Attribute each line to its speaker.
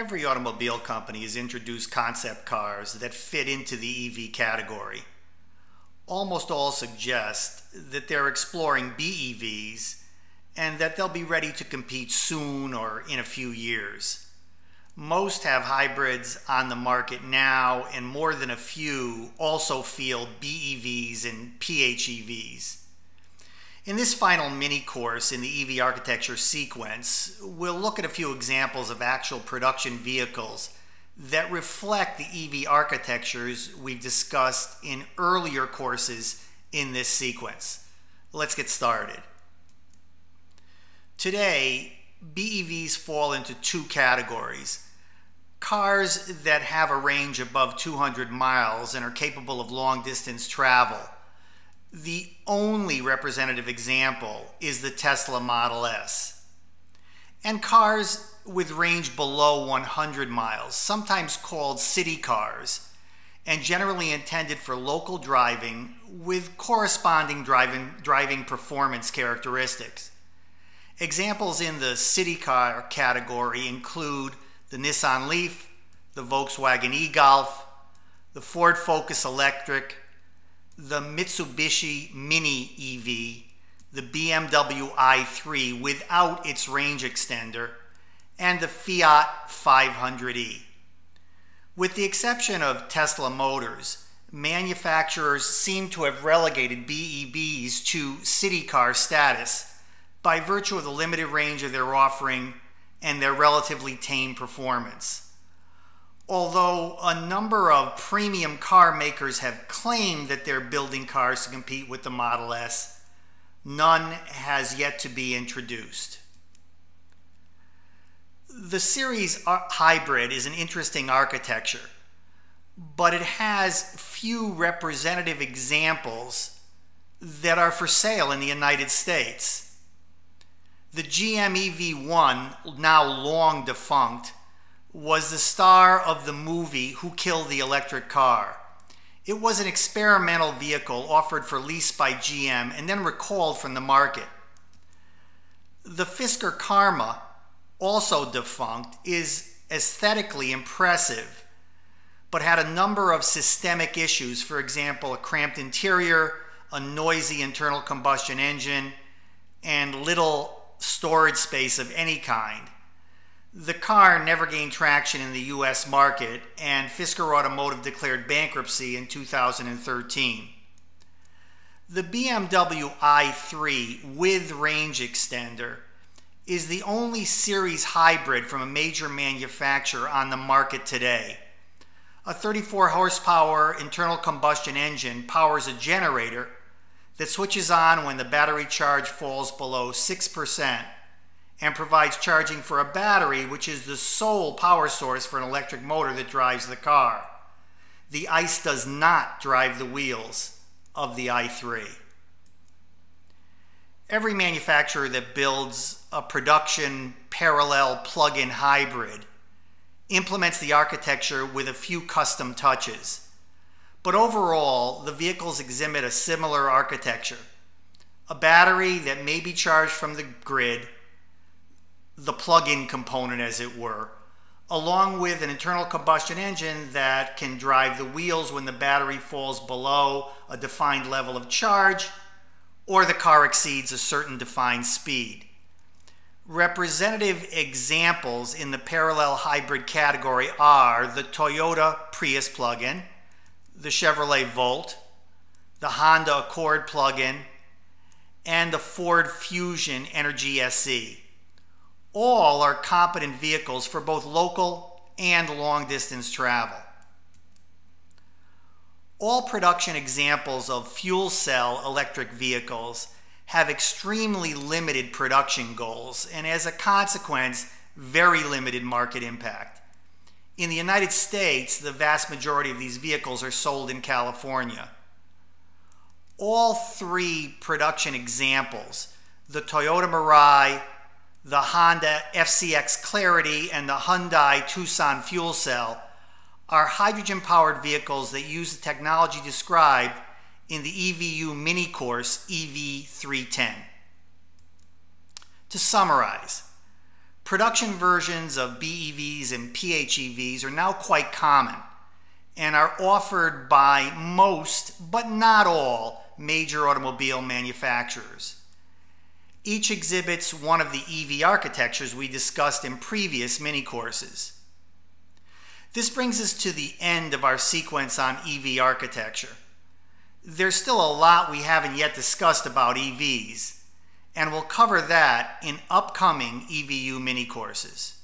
Speaker 1: Every automobile company has introduced concept cars that fit into the EV category. Almost all suggest that they're exploring BEVs and that they'll be ready to compete soon or in a few years. Most have hybrids on the market now, and more than a few also field BEVs and PHEVs. In this final mini course in the EV architecture sequence, we'll look at a few examples of actual production vehicles that reflect the EV architectures we've discussed in earlier courses in this sequence. Let's get started. Today, BEVs fall into two categories: cars that have a range above 200 miles and are capable of long-distance travel. The only representative example is the Tesla Model S. And cars with range below 100 miles, sometimes called city cars, and generally intended for local driving with corresponding driving performance characteristics. Examples in the city car category include the Nissan Leaf, the Volkswagen e-Golf, the Ford Focus Electric, the Mitsubishi Mini EV, the BMW i3 without its range extender, and the Fiat 500e. With the exception of Tesla Motors, manufacturers seem to have relegated BEVs to city car status by virtue of the limited range of their offering and their relatively tame performance. Although a number of premium car makers have claimed that they're building cars to compete with the Model S, none has yet to be introduced. The series hybrid is an interesting architecture, but it has few representative examples that are for sale in the United States. The GM EV1, now long defunct, was the star of the movie Who Killed the Electric Car. It was an experimental vehicle offered for lease by GM and then recalled from the market. The Fisker Karma, also defunct, is aesthetically impressive, but had a number of systemic issues. For example, a cramped interior, a noisy internal combustion engine, and little storage space of any kind. The car never gained traction in the US market, and Fisker Automotive declared bankruptcy in 2013. The BMW i3 with range extender is the only series hybrid from a major manufacturer on the market today. A 34 horsepower internal combustion engine powers a generator that switches on when the battery charge falls below 6%. And provides charging for a battery, which is the sole power source for an electric motor that drives the car. The ICE does not drive the wheels of the i3. Every manufacturer that builds a production parallel plug-in hybrid implements the architecture with a few custom touches. But overall, the vehicles exhibit a similar architecture: a battery that may be charged from the grid, the plug-in component as it were, along with an internal combustion engine that can drive the wheels when the battery falls below a defined level of charge or the car exceeds a certain defined speed. Representative examples in the parallel hybrid category are the Toyota Prius plug-in, the Chevrolet Volt, the Honda Accord plug-in, and the Ford Fusion Energy SE. All are competent vehicles for both local and long-distance travel. All production examples of fuel cell electric vehicles have extremely limited production goals and, as a consequence, very limited market impact. In the United States, the vast majority of these vehicles are sold in California. All three production examples, the Toyota Mirai, the Honda FCX Clarity, and the Hyundai Tucson fuel cell, are hydrogen-powered vehicles that use the technology described in the EVU mini course EV310. To summarize, Production versions of BEVs and PHEVs are now quite common and are offered by most, but not all, major automobile manufacturers. Each exhibits one of the EV architectures we discussed in previous mini-courses. This brings us to the end of our sequence on EV architecture. There's still a lot we haven't yet discussed about EVs, and we'll cover that in upcoming EVU mini-courses.